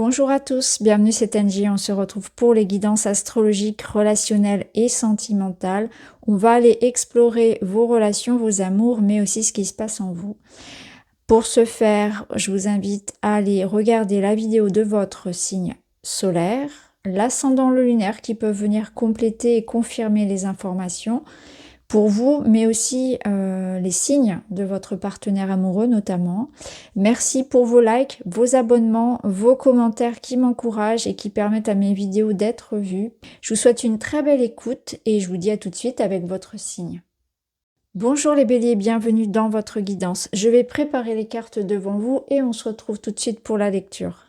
Bonjour à tous, bienvenue c'est Angie, on se retrouve pour les guidances astrologiques, relationnelles et sentimentales. On va aller explorer vos relations, vos amours, mais aussi ce qui se passe en vous. Pour ce faire, je vous invite à aller regarder la vidéo de votre signe solaire, l'ascendant, le lunaire qui peuvent venir compléter et confirmer les informations pour vous, mais aussi les signes de votre partenaire amoureux notamment. Merci pour vos likes, vos abonnements, vos commentaires qui m'encouragent et qui permettent à mes vidéos d'être vues. Je vous souhaite une très belle écoute et je vous dis à tout de suite avec votre signe. Bonjour les béliers, bienvenue dans votre guidance. Je vais préparer les cartes devant vous et on se retrouve tout de suite pour la lecture.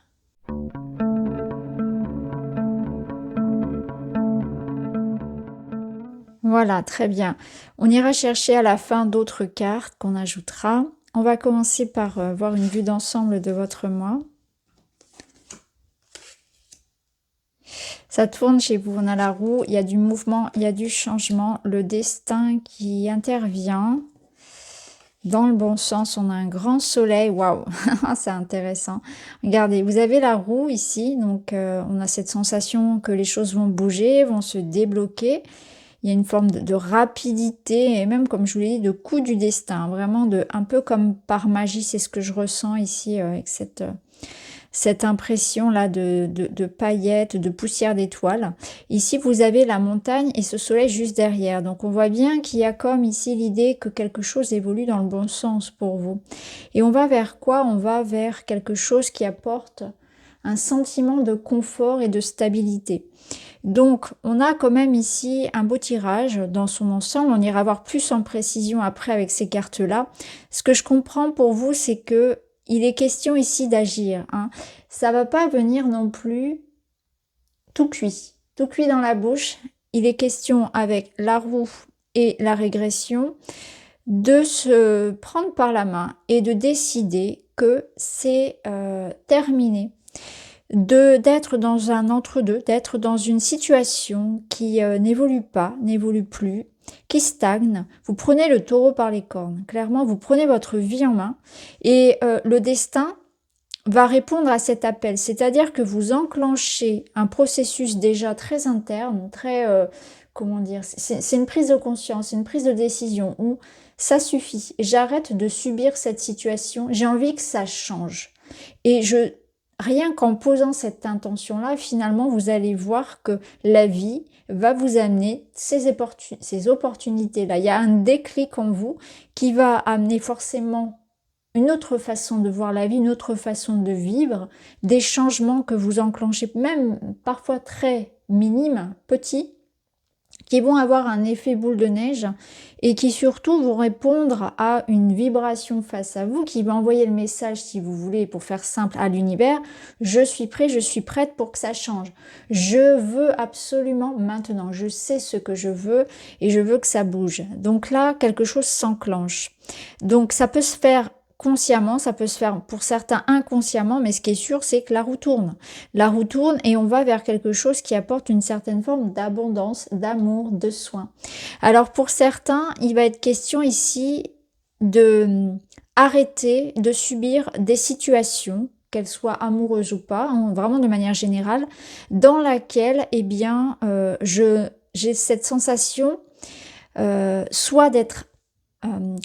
Voilà, très bien. On ira chercher à la fin d'autres cartes qu'on ajoutera. On va commencer par voir une vue d'ensemble de votre mois. Ça tourne chez vous, on a la roue, il y a du mouvement, il y a du changement, le destin qui intervient. Dans le bon sens, on a un grand soleil, waouh, c'est intéressant. Regardez, vous avez la roue ici, donc on a cette sensation que les choses vont bouger, vont se débloquer. Il y a une forme de rapidité et même, comme je vous l'ai dit, de coup du destin. Vraiment, un peu comme par magie, c'est ce que je ressens ici avec cette impression-là de paillettes, de poussière d'étoiles. Ici, vous avez la montagne et ce soleil juste derrière. Donc, on voit bien qu'il y a comme ici l'idée que quelque chose évolue dans le bon sens pour vous. Et on va vers quoi? On va vers quelque chose qui apporte un sentiment de confort et de stabilité. Donc, on a quand même ici un beau tirage dans son ensemble. On ira voir plus en précision après avec ces cartes-là. Ce que je comprends pour vous, c'est que il est question ici d'agir. Hein. Ça va pas venir non plus tout cuit dans la bouche. Il est question avec la roue et la régression de se prendre par la main et de décider que c'est terminé. D'être dans un entre-deux, d'être dans une situation qui n'évolue pas, n'évolue plus, qui stagne. Vous prenez le taureau par les cornes. Clairement, vous prenez votre vie en main et le destin va répondre à cet appel. C'est-à-dire que vous enclenchez un processus déjà très interne, très, comment dire, c'est une prise de conscience, une prise de décision où ça suffit. J'arrête de subir cette situation. J'ai envie que ça change. Et rien qu'en posant cette intention-là, finalement, vous allez voir que la vie va vous amener ces opportunités-là. Il y a un déclic en vous qui va amener forcément une autre façon de voir la vie, une autre façon de vivre, des changements que vous enclenchez, même parfois très minimes, petits, qui vont avoir un effet boule de neige et qui surtout vont répondre à une vibration face à vous qui va envoyer le message, si vous voulez, pour faire simple, à l'univers, je suis prêt, je suis prête pour que ça change. Je veux absolument maintenant, je sais ce que je veux et je veux que ça bouge. Donc là, quelque chose s'enclenche. Donc ça peut se faire consciemment, ça peut se faire pour certains inconsciemment, mais ce qui est sûr, c'est que la roue tourne. La roue tourne et on va vers quelque chose qui apporte une certaine forme d'abondance, d'amour, de soin. Alors pour certains, il va être question ici de arrêter de subir des situations, qu'elles soient amoureuses ou pas, hein, vraiment de manière générale, dans laquelle, eh bien, j'ai cette sensation soit d'être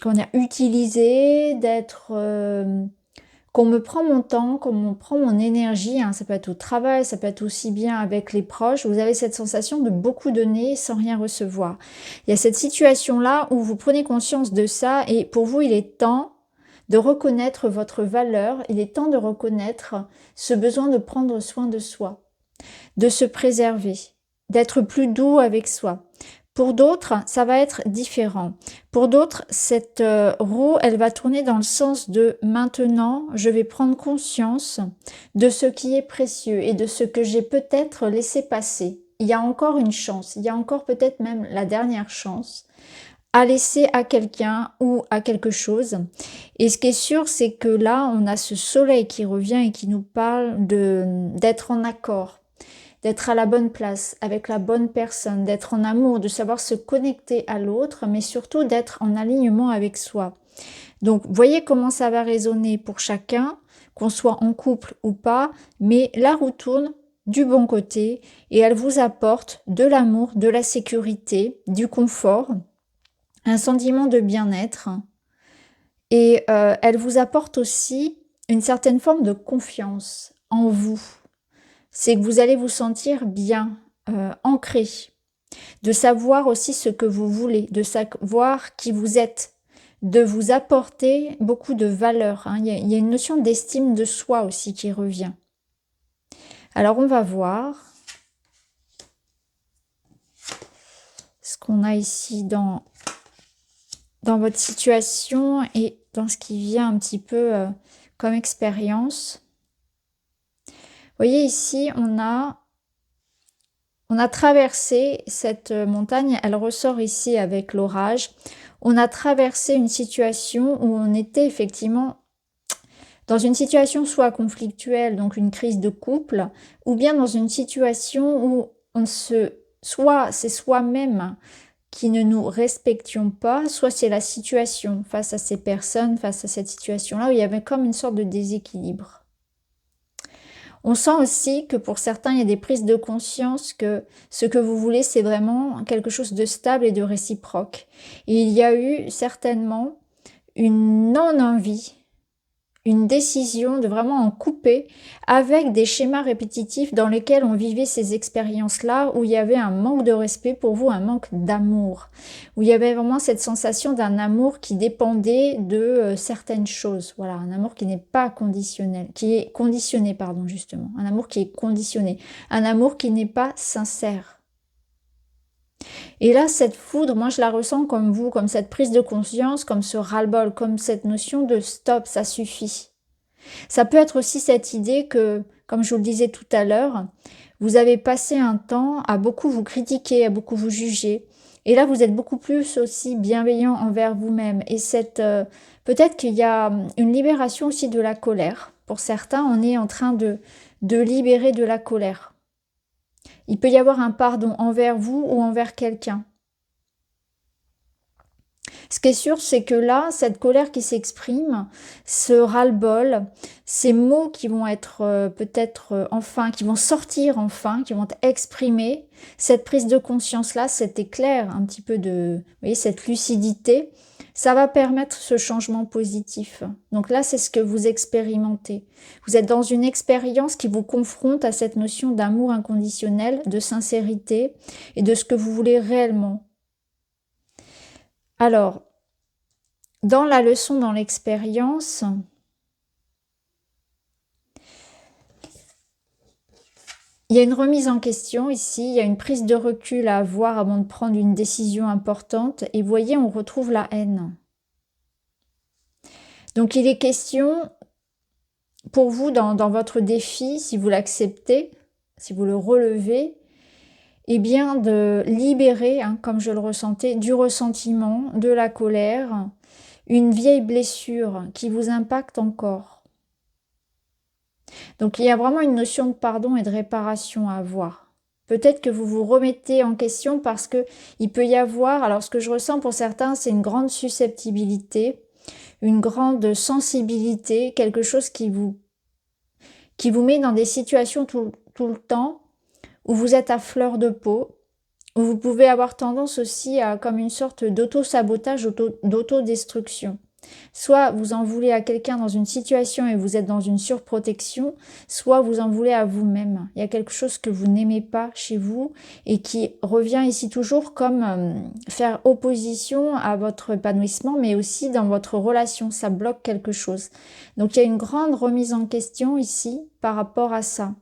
comment dire, utilisé, d'être qu'on me prend mon temps, qu'on me prend mon énergie, hein, ça peut être au travail, ça peut être aussi bien avec les proches, vous avez cette sensation de beaucoup donner sans rien recevoir. Il y a cette situation-là où vous prenez conscience de ça et pour vous, il est temps de reconnaître votre valeur, il est temps de reconnaître ce besoin de prendre soin de soi, de se préserver, d'être plus doux avec soi. Pour d'autres, ça va être différent. Pour d'autres, cette roue, elle va tourner dans le sens de maintenant, je vais prendre conscience de ce qui est précieux et de ce que j'ai peut-être laissé passer. Il y a encore une chance, il y a encore peut-être même la dernière chance à laisser à quelqu'un ou à quelque chose. Et ce qui est sûr, c'est que là, on a ce soleil qui revient et qui nous parle d'être en accord, d'être à la bonne place, avec la bonne personne, d'être en amour, de savoir se connecter à l'autre, mais surtout d'être en alignement avec soi. Donc, voyez comment ça va résonner pour chacun, qu'on soit en couple ou pas, mais la roue tourne du bon côté et elle vous apporte de l'amour, de la sécurité, du confort, un sentiment de bien-être et elle vous apporte aussi une certaine forme de confiance en vous. C'est que vous allez vous sentir bien, ancré, de savoir aussi ce que vous voulez, de savoir qui vous êtes, de vous apporter beaucoup de valeur. Hein. Il y a une notion d'estime de soi aussi qui revient. Alors on va voir ce qu'on a ici dans votre situation et dans ce qui vient un petit peu comme expérience. Vous voyez ici, on a traversé cette montagne, elle ressort ici avec l'orage. On a traversé une situation où on était effectivement dans une situation soit conflictuelle, donc une crise de couple, ou bien dans une situation où soit c'est soi-même qui ne nous respections pas, soit c'est la situation face à ces personnes, face à cette situation-là, où il y avait comme une sorte de déséquilibre. On sent aussi que pour certains, il y a des prises de conscience que ce que vous voulez, c'est vraiment quelque chose de stable et de réciproque. Et il y a eu certainement une non-envie, une décision de vraiment en couper avec des schémas répétitifs dans lesquels on vivait ces expériences-là, où il y avait un manque de respect pour vous, un manque d'amour, où il y avait vraiment cette sensation d'un amour qui dépendait de certaines choses. Voilà, un amour qui n'est pas conditionnel, qui est conditionné, pardon, justement. Un amour qui est conditionné, un amour qui n'est pas sincère. Et là, cette foudre, moi je la ressens comme vous, comme cette prise de conscience, comme ce ras-le-bol, comme cette notion de stop, ça suffit. Ça peut être aussi cette idée que, comme je vous le disais tout à l'heure, vous avez passé un temps à beaucoup vous critiquer, à beaucoup vous juger. Et là, vous êtes beaucoup plus aussi bienveillant envers vous-même. Et peut-être qu'il y a une libération aussi de la colère. Pour certains, on est en train de libérer de la colère. Il peut y avoir un pardon envers vous ou envers quelqu'un. Ce qui est sûr, c'est que là, cette colère qui s'exprime, ce ras-le-bol, ces mots qui vont être peut-être enfin, qui vont sortir enfin, qui vont être exprimés, cette prise de conscience-là, cet éclair, un petit peu de, vous voyez, cette lucidité, ça va permettre ce changement positif. Donc là, c'est ce que vous expérimentez. Vous êtes dans une expérience qui vous confronte à cette notion d'amour inconditionnel, de sincérité et de ce que vous voulez réellement. Alors, dans la leçon, dans l'expérience, il y a une remise en question ici, il y a une prise de recul à avoir avant de prendre une décision importante. Et vous voyez, on retrouve la haine. Donc, il est question, pour vous, dans votre défi, si vous l'acceptez, si vous le relevez, eh bien, de libérer, hein, comme je le ressentais, du ressentiment, de la colère, une vieille blessure qui vous impacte encore. Donc il y a vraiment une notion de pardon et de réparation à avoir. Peut-être que vous vous remettez en question parce que il peut y avoir, alors ce que je ressens pour certains, c'est une grande susceptibilité, une grande sensibilité, quelque chose qui vous met dans des situations tout le temps où vous êtes à fleur de peau, où vous pouvez avoir tendance aussi à comme une sorte d'auto-sabotage, d'autodestruction. Soit vous en voulez à quelqu'un dans une situation et vous êtes dans une surprotection, soit vous en voulez à vous-même. Il y a quelque chose que vous n'aimez pas chez vous et qui revient ici toujours comme faire opposition à votre épanouissement, mais aussi dans votre relation, ça bloque quelque chose. Donc il y a une grande remise en question ici par rapport à ça.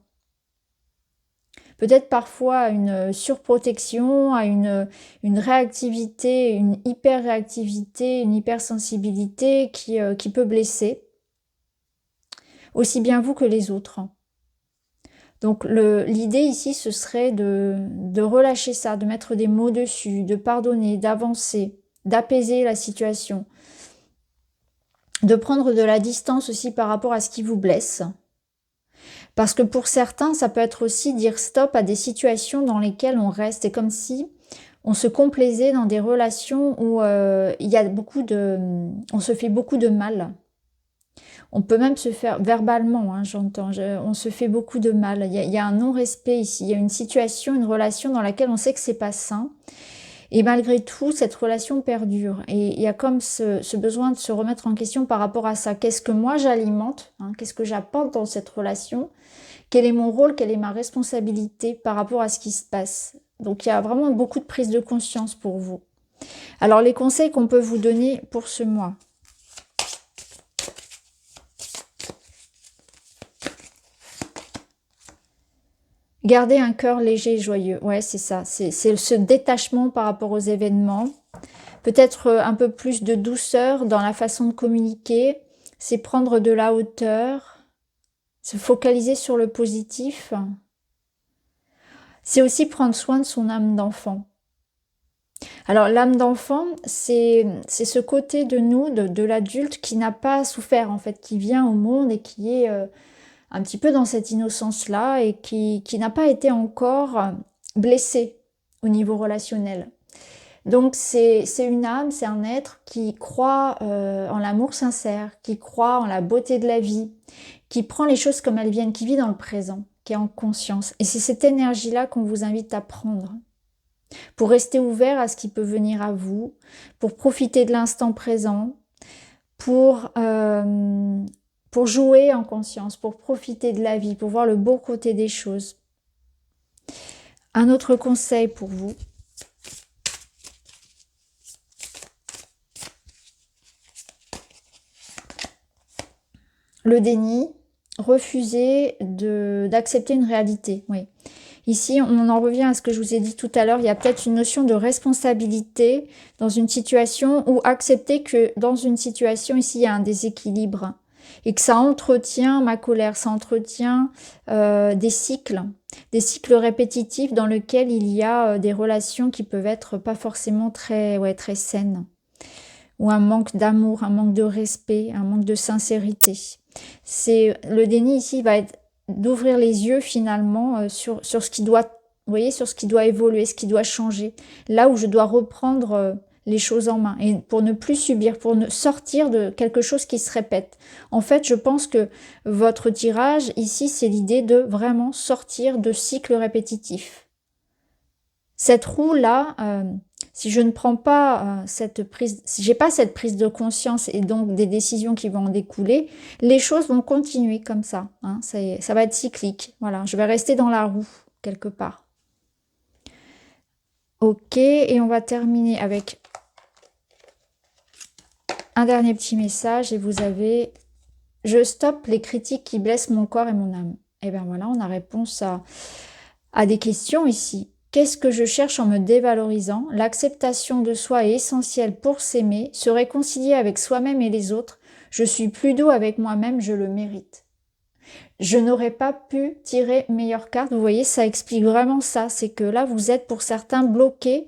Peut-être parfois à une surprotection, à une réactivité, une hyper-réactivité, une hypersensibilité qui peut blesser, aussi bien vous que les autres. Donc l'idée ici, ce serait de relâcher ça, de mettre des mots dessus, de pardonner, d'avancer, d'apaiser la situation, de prendre de la distance aussi par rapport à ce qui vous blesse. Parce que pour certains, ça peut être aussi dire stop à des situations dans lesquelles on reste. C'est comme si on se complaisait dans des relations où il y a on se fait beaucoup de mal. On peut même se faire, verbalement, hein, j'entends, on se fait beaucoup de mal. Il y a un non-respect ici, il y a une situation, une relation dans laquelle on sait que c'est pas sain. Et malgré tout, cette relation perdure. Et il y a comme ce besoin de se remettre en question par rapport à ça. Qu'est-ce que moi j'alimente, hein, qu'est-ce que j'apporte dans cette relation? Quel est mon rôle? Quelle est ma responsabilité par rapport à ce qui se passe? Donc il y a vraiment beaucoup de prise de conscience pour vous. Alors les conseils qu'on peut vous donner pour ce mois. Gardez un cœur léger et joyeux. Ouais, c'est ça. C'est ce détachement par rapport aux événements. Peut-être un peu plus de douceur dans la façon de communiquer. C'est prendre de la hauteur. Se focaliser sur le positif. C'est aussi prendre soin de son âme d'enfant. Alors l'âme d'enfant, c'est ce côté de nous, de l'adulte qui n'a pas souffert en fait, qui vient au monde et qui est un petit peu dans cette innocence-là et qui n'a pas été encore blessé au niveau relationnel. Donc c'est une âme, c'est un être qui croit en l'amour sincère, qui croit en la beauté de la vie, qui prend les choses comme elles viennent, qui vit dans le présent, qui est en conscience. Et c'est cette énergie-là qu'on vous invite à prendre pour rester ouvert à ce qui peut venir à vous, pour profiter de l'instant présent, pour jouer en conscience, pour profiter de la vie, pour voir le beau côté des choses. Un autre conseil pour vous. Le déni, refuser d'accepter une réalité, oui. Ici, on en revient à ce que je vous ai dit tout à l'heure, il y a peut-être une notion de responsabilité dans une situation ou accepter que dans une situation, ici, il y a un déséquilibre et que ça entretient ma colère, ça entretient des cycles répétitifs dans lesquels il y a des relations qui peuvent être pas forcément très saines ou un manque d'amour, un manque de respect, un manque de sincérité. Le déni ici va être d'ouvrir les yeux finalement sur ce qui doit, vous voyez, sur ce qui doit évoluer, ce qui doit changer, là où je dois reprendre les choses en main et pour ne plus subir, pour ne sortir de quelque chose qui se répète. En fait, je pense que votre tirage ici, c'est l'idée de vraiment sortir de cycles répétitifs. Cette roue-là, si je ne prends pas si j'ai pas cette prise de conscience et donc des décisions qui vont en découler, les choses vont continuer comme ça. Hein, ça va être cyclique. Voilà, je vais rester dans la roue quelque part. Ok, et on va terminer avec un dernier petit message et vous avez « Je stoppe les critiques qui blessent mon corps et mon âme ». Et bien voilà, on a réponse à des questions ici. Qu'est-ce que je cherche en me dévalorisant? L'acceptation de soi est essentielle pour s'aimer, se réconcilier avec soi-même et les autres. Je suis plus doux avec moi-même, je le mérite. Je n'aurais pas pu tirer meilleure carte. Vous voyez, ça explique vraiment ça. C'est que là, vous êtes pour certains bloqués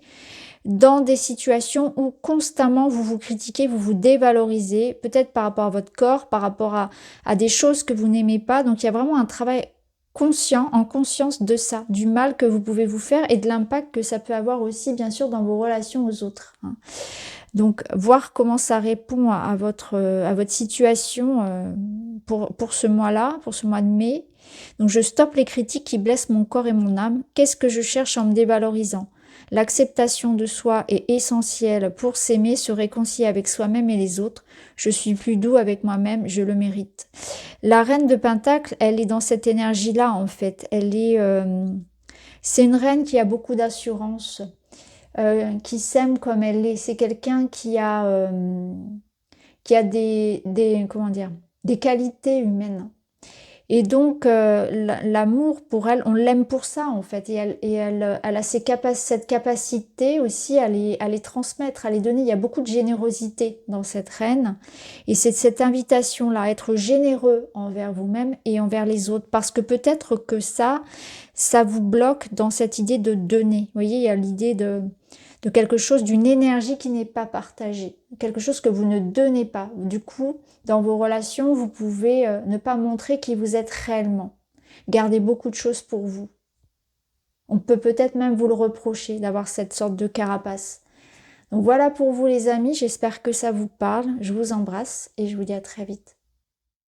dans des situations où constamment vous vous critiquez, vous vous dévalorisez, peut-être par rapport à votre corps, par rapport à des choses que vous n'aimez pas. Donc il y a vraiment un travail en conscience de ça, du mal que vous pouvez vous faire et de l'impact que ça peut avoir aussi bien sûr dans vos relations aux autres. Hein. Donc voir comment ça répond à votre situation pour ce mois-là, pour ce mois de mai. Donc je stoppe les critiques qui blessent mon corps et mon âme. Qu'est-ce que je cherche en me dévalorisant? L'acceptation de soi est essentielle pour s'aimer, se réconcilier avec soi-même et les autres. Je suis plus doux avec moi-même, je le mérite. La reine de Pentacle, elle est dans cette énergie-là en fait. C'est une reine qui a beaucoup d'assurance, qui s'aime comme elle est. C'est quelqu'un qui a comment dire, des qualités humaines. Et donc, l'amour, pour elle, on l'aime pour ça, en fait. Et elle a cette capacité aussi à les transmettre, à les donner. Il y a beaucoup de générosité dans cette reine. Et c'est cette invitation-là, à être généreux envers vous-même et envers les autres. Parce que peut-être que ça vous bloque dans cette idée de donner. Vous voyez, il y a l'idée de quelque chose, d'une énergie qui n'est pas partagée, quelque chose que vous ne donnez pas. Du coup, dans vos relations, vous pouvez ne pas montrer qui vous êtes réellement. Gardez beaucoup de choses pour vous. On peut peut-être même vous le reprocher d'avoir cette sorte de carapace. Donc voilà pour vous les amis, j'espère que ça vous parle. Je vous embrasse et je vous dis à très vite.